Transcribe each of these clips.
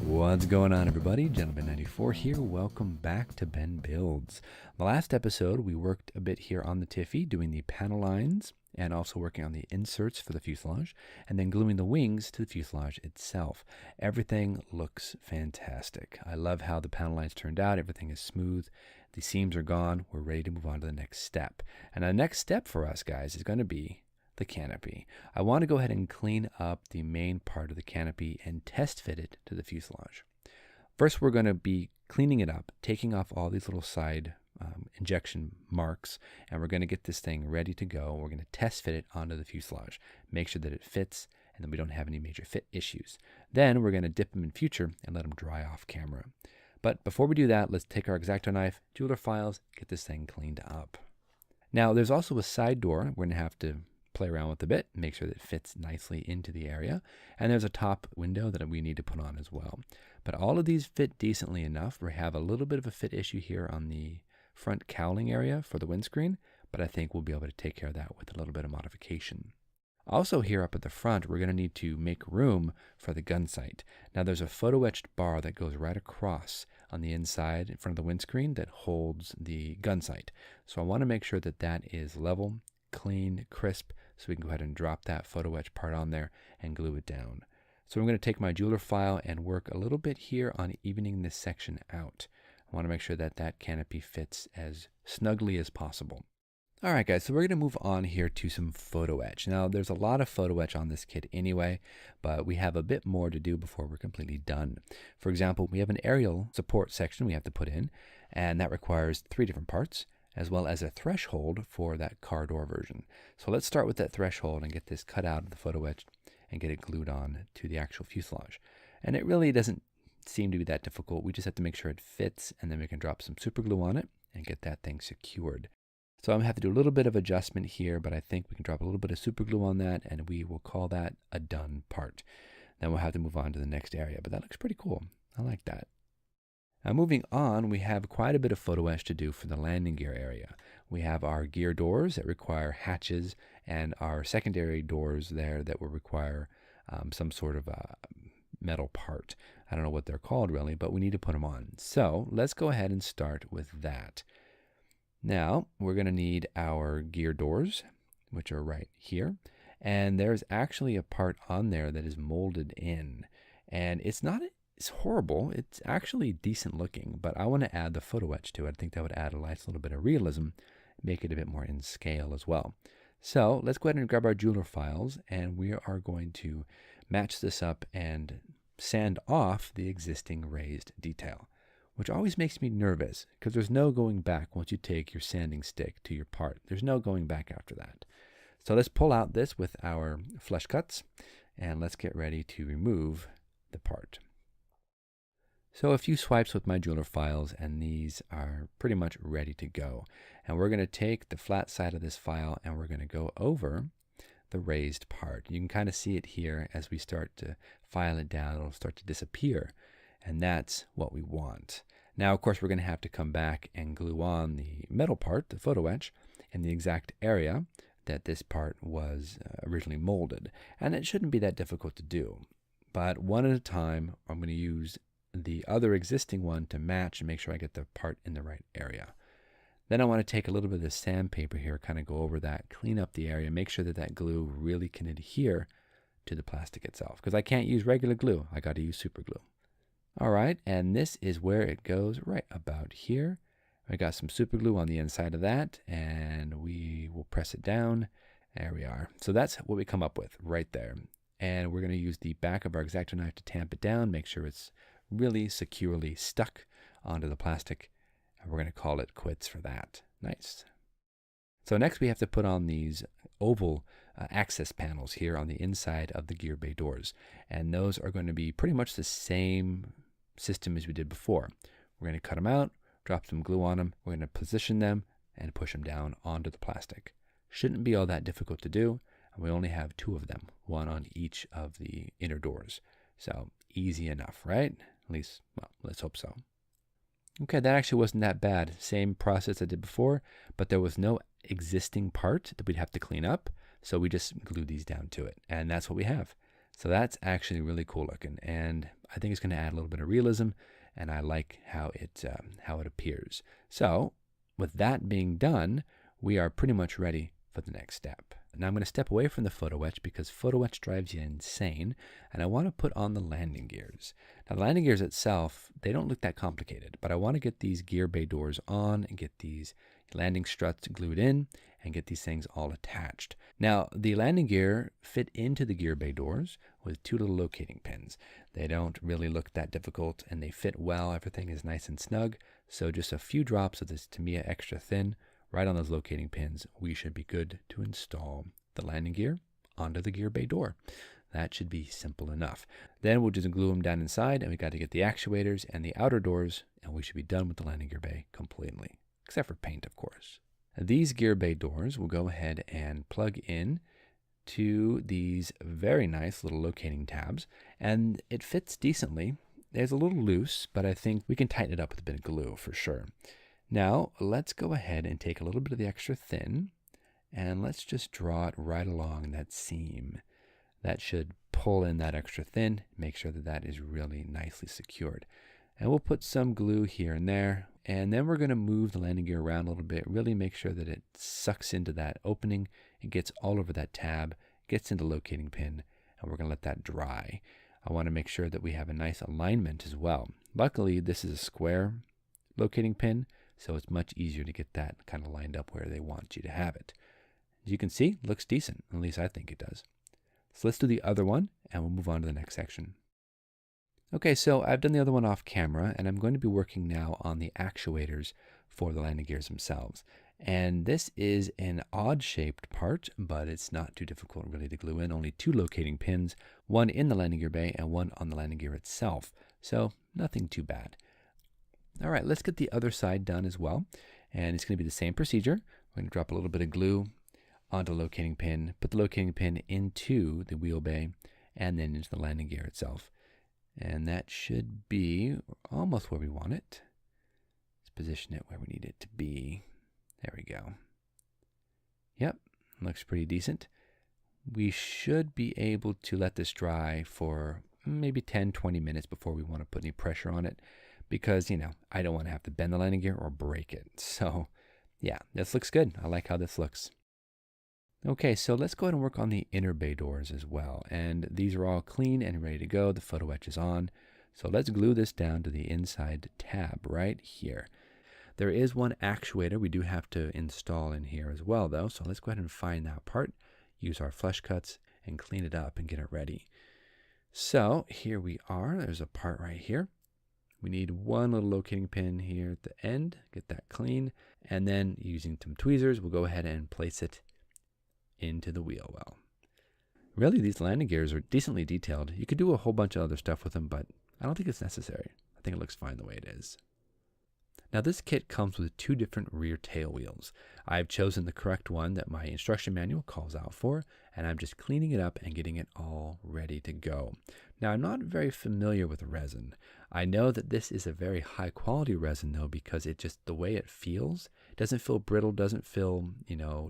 What's going on, everybody? Gentleman94 here. Welcome back to Ben Builds. The last episode, we worked a bit here on the Tiffy, doing the panel lines and also working on the inserts for the fuselage, and then gluing the wings to the fuselage itself. Everything looks fantastic. I love how the panel lines turned out. Everything is smooth. The seams are gone. We're ready to move on to the next step. And the next step for us, guys, is going to be the canopy. I want to go ahead and clean up the main part of the canopy and test fit it to the fuselage. First, we're going to be cleaning it up, taking off all these little side injection marks, and we're going to get this thing ready to go. We're going to test fit it onto the fuselage, make sure that it fits, and then we don't have any major fit issues. Then we're going to dip them in future and let them dry off camera. But before we do that, let's take our X-Acto knife, jeweler files, get this thing cleaned up. Now, there's also a side door we're going to have to play around with a bit, make sure that it fits nicely into the area. And there's a top window that we need to put on as well. But all of these fit decently enough. We have a little bit of a fit issue here on the front cowling area for the windscreen, but I think we'll be able to take care of that with a little bit of modification. Also here up at the front, we're going to need to make room for the gun sight. Now there's a photo etched bar that goes right across on the inside in front of the windscreen that holds the gun sight. So I want to make sure that that is level, clean, crisp, so we can go ahead and drop that photo etch part on there and glue it down. So I'm going to take my jeweler file and work a little bit here on evening this section out. I want to make sure that that canopy fits as snugly as possible. All right, guys, so we're going to move on here to some photo etch. Now, there's a lot of photo etch on this kit anyway, but we have a bit more to do before we're completely done. For example, we have an aerial support section we have to put in, and that requires 3 different parts, as well as a threshold for that car door version. So let's start with that threshold and get this cut out of the photo etch and get it glued on to the actual fuselage. And it really doesn't seem to be that difficult. We just have to make sure it fits, and then we can drop some super glue on it and get that thing secured. So I'm going to have to do a little bit of adjustment here, but I think we can drop a little bit of super glue on that, and we will call that a done part. Then we'll have to move on to the next area, but that looks pretty cool. I like that. Now moving on, we have quite a bit of photo etch to do for the landing gear area. We have our gear doors that require hatches and our secondary doors there that will require some sort of metal part. I don't know what they're called really, but we need to put them on. So let's go ahead and start with that. Now we're going to need our gear doors, which are right here. And there's actually a part on there that is molded in. And it's horrible. It's actually decent looking, but I want to add the photo etch to it. I think that would add a nice little bit of realism, make it a bit more in scale as well. So let's go ahead and grab our jeweler files, and we are going to match this up and sand off the existing raised detail, which always makes me nervous because there's no going back once you take your sanding stick to your part. There's no going back after that. So let's pull out this with our flush cuts, and let's get ready to remove the part. So a few swipes with my jeweler files, and these are pretty much ready to go. And we're going to take the flat side of this file and we're going to go over the raised part. You can kind of see it here as we start to file it down. It'll start to disappear, and that's what we want. Now, of course, we're going to have to come back and glue on the metal part, the photo etch, in the exact area that this part was originally molded. And it shouldn't be that difficult to do. But one at a time, I'm going to use the other existing one to match and make sure I get the part in the right area. Then I want to take a little bit of the sandpaper here, kind of go over that, clean up the area, make sure that that glue really can adhere to the plastic itself, because I can't use regular glue. I got to use super glue. All right, and this is where it goes right about here. I got some super glue on the inside of that, and we will press it down. There we are. So that's what we come up with right there. And we're going to use the back of our X-Acto knife to tamp it down, make sure it's really securely stuck onto the plastic, and we're going to call it quits for that. Nice. So next we have to put on these oval access panels here on the inside of the gear bay doors, and those are going to be pretty much the same system as we did before. We're going to cut them out, drop some glue on them, we're going to position them and push them down onto the plastic. Shouldn't be all that difficult to do. And we only have 2 of them, one on each of the inner doors. So easy enough, right? At least, well, let's hope so. Okay, that actually wasn't that bad. Same process I did before, but there was no existing part that we'd have to clean up. So we just glued these down to it, and that's what we have. So that's actually really cool looking, and I think it's going to add a little bit of realism, and I like how it appears. So with that being done, we are pretty much ready for the next step. Now I'm going to step away from the photo etch because photo etch drives you insane, and I want to put on the landing gears. Now the landing gears itself, they don't look that complicated, but I want to get these gear bay doors on and get these landing struts glued in and get these things all attached. Now the landing gear fit into the gear bay doors with 2 little locating pins. They don't really look that difficult and they fit well. Everything is nice and snug. So just a few drops of this Tamiya extra thin right on those locating pins, we should be good to install the landing gear onto the gear bay door. That should be simple enough. Then we'll just glue them down inside, and we got to get the actuators and the outer doors, and we should be done with the landing gear bay completely, except for paint, of course. These gear bay doors will go ahead and plug in to these very nice little locating tabs, and it fits decently. It's a little loose, but I think we can tighten it up with a bit of glue for sure. Now, let's go ahead and take a little bit of the extra thin, and let's just draw it right along that seam. That should pull in that extra thin, make sure that that is really nicely secured. And we'll put some glue here and there, and then we're going to move the landing gear around a little bit, really make sure that it sucks into that opening, it gets all over that tab, gets into the locating pin, and we're going to let that dry. I want to make sure that we have a nice alignment as well. Luckily, this is a square locating pin, so it's much easier to get that kind of lined up where they want you to have it. As you can see, it looks decent. At least I think it does. So let's do the other one, and we'll move on to the next section. Okay, so I've done the other one off camera, and I'm going to be working now on the actuators for the landing gears themselves. And this is an odd-shaped part, but it's not too difficult really to glue in. Only 2 locating pins, one in the landing gear bay and one on the landing gear itself. So nothing too bad. All right, let's get the other side done as well. And it's going to be the same procedure. We're going to drop a little bit of glue onto the locating pin, put the locating pin into the wheel bay, and then into the landing gear itself. And that should be almost where we want it. Let's position it where we need it to be. There we go. Yep, looks pretty decent. We should be able to let this dry for maybe 10-20 minutes before we want to put any pressure on it, because, you know, I don't want to have to bend the landing gear or break it. So yeah, this looks good. I like how this looks. Okay, so let's go ahead and work on the inner bay doors as well. And these are all clean and ready to go. The photo etch is on. So let's glue this down to the inside tab right here. There is one actuator we do have to install in here as well, though. So let's go ahead and find that part, use our flush cuts, and clean it up and get it ready. So here we are. There's a part right here. We need one little locating pin here at the end. Get that clean. And then using some tweezers, we'll go ahead and place it into the wheel well. Really, these landing gears are decently detailed. You could do a whole bunch of other stuff with them, but I don't think it's necessary. I think it looks fine the way it is. Now this kit comes with 2 different rear tail wheels. I've chosen the correct one that my instruction manual calls out for, and I'm just cleaning it up and getting it all ready to go. Now I'm not very familiar with resin. I know that this is a very high quality resin though, because it just, the way it feels, it doesn't feel brittle, doesn't feel,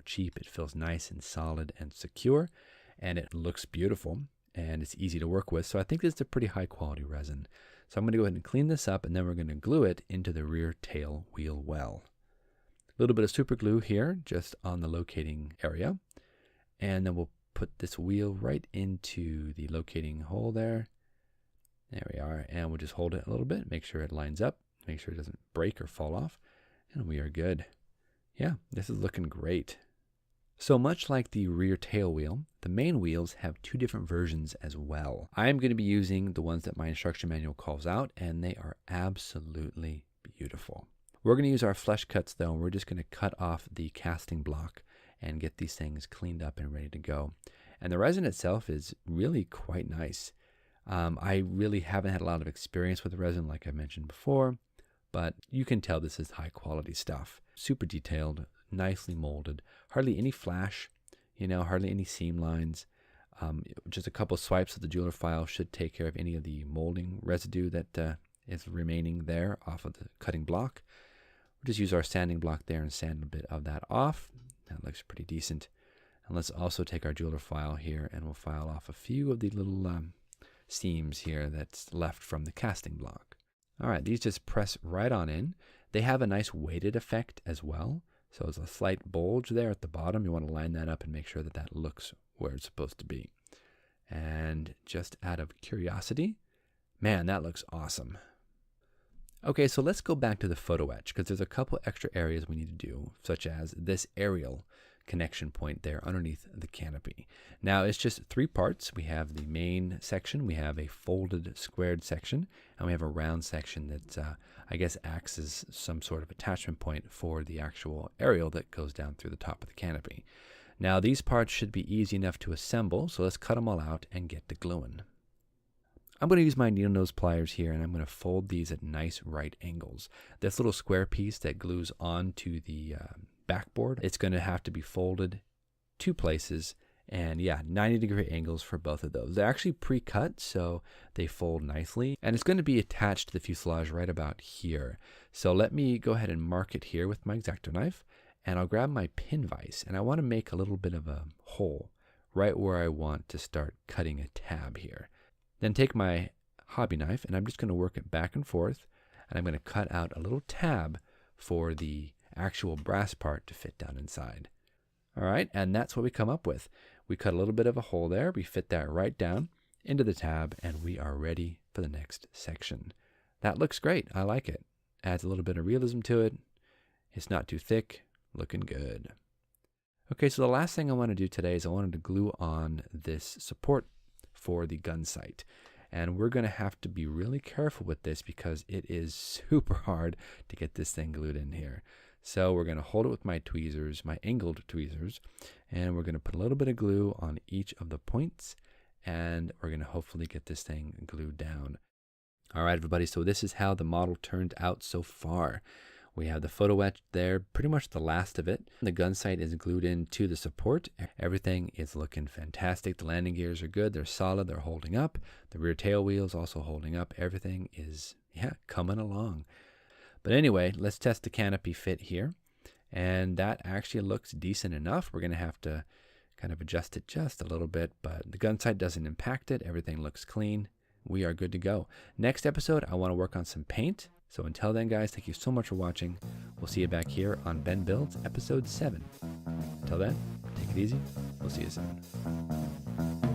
cheap. It feels nice and solid and secure, and it looks beautiful, and it's easy to work with. So I think this is a pretty high quality resin. So I'm going to go ahead and clean this up, and then we're going to glue it into the rear tail wheel well. A little bit of super glue here just on the locating area, and then we'll put this wheel right into the locating hole there. There we are, and we'll just hold it a little bit, make sure it lines up, make sure it doesn't break or fall off, and we are good. Yeah, this is looking great. So much like the rear tail wheel, the main wheels have 2 different versions as well. I'm going to be using the ones that my instruction manual calls out, and they are absolutely beautiful. We're going to use our flush cuts though, and we're just going to cut off the casting block and get these things cleaned up and ready to go. And the resin itself is really quite nice. I really haven't had a lot of experience with the resin like I mentioned before, but you can tell this is high quality stuff. Super detailed, nicely molded, hardly any flash. you know, hardly any seam lines. Just a couple swipes of the jeweler file should take care of any of the molding residue that is remaining there off of the cutting block. We'll just use our sanding block there and sand a bit of that off. That looks pretty decent. And let's also take our jeweler file here and we'll file off a few of the little seams here that's left from the casting block. All right, these just press right on in. They have a nice weighted effect as well. So there's a slight bulge there at the bottom. You want to line that up and make sure that that looks where it's supposed to be. And just out of curiosity, man, that looks awesome. Okay, so let's go back to the photo etch because there's a couple extra areas we need to do, such as this aerial connection point there underneath the canopy. Now it's just 3 parts. We have the main section, we have a folded squared section, and we have a round section that I guess acts as some sort of attachment point for the actual aerial that goes down through the top of the canopy. Now these parts should be easy enough to assemble, so let's cut them all out and get to gluing. I'm going to use my needle nose pliers here and I'm going to fold these at nice right angles. This little square piece that glues onto the backboard, it's going to have to be folded 2 places, and yeah, 90-degree angles for both of those. They're actually pre-cut, so they fold nicely, and it's going to be attached to the fuselage right about here. So let me go ahead and mark it here with my X-Acto knife, and I'll grab my pin vise, and I want to make a little bit of a hole right where I want to start cutting a tab here. Then take my hobby knife, and I'm just going to work it back and forth, and I'm going to cut out a little tab for the actual brass part to fit down inside. All right, and that's what we come up with. We cut a little bit of a hole there, we fit that right down into the tab, and we are ready for the next section. That looks great. I like it. Adds a little bit of realism to it. It's not too thick. Looking good. Okay, so the last thing I want to do today is I wanted to glue on this support for the gun sight. And we're going to have to be really careful with this because it is super hard to get this thing glued in here. So we're going to hold it with my tweezers, my angled tweezers, and we're going to put a little bit of glue on each of the points, and we're going to hopefully get this thing glued down. All right, everybody, so this is how the model turned out so far. We have the photo etch there, pretty much the last of it. The gun sight is glued into the support. Everything is looking fantastic. The landing gears are good. They're solid. They're holding up. The rear tail wheel's also holding up. Everything is, coming along. But anyway, let's test the canopy fit here. And that actually looks decent enough. We're going to have to kind of adjust it just a little bit, but the gun sight doesn't impact it. Everything looks clean. We are good to go. Next episode, I want to work on some paint. So until then, guys, thank you so much for watching. We'll see you back here on Ben Builds episode 7. Until then, take it easy. We'll see you soon.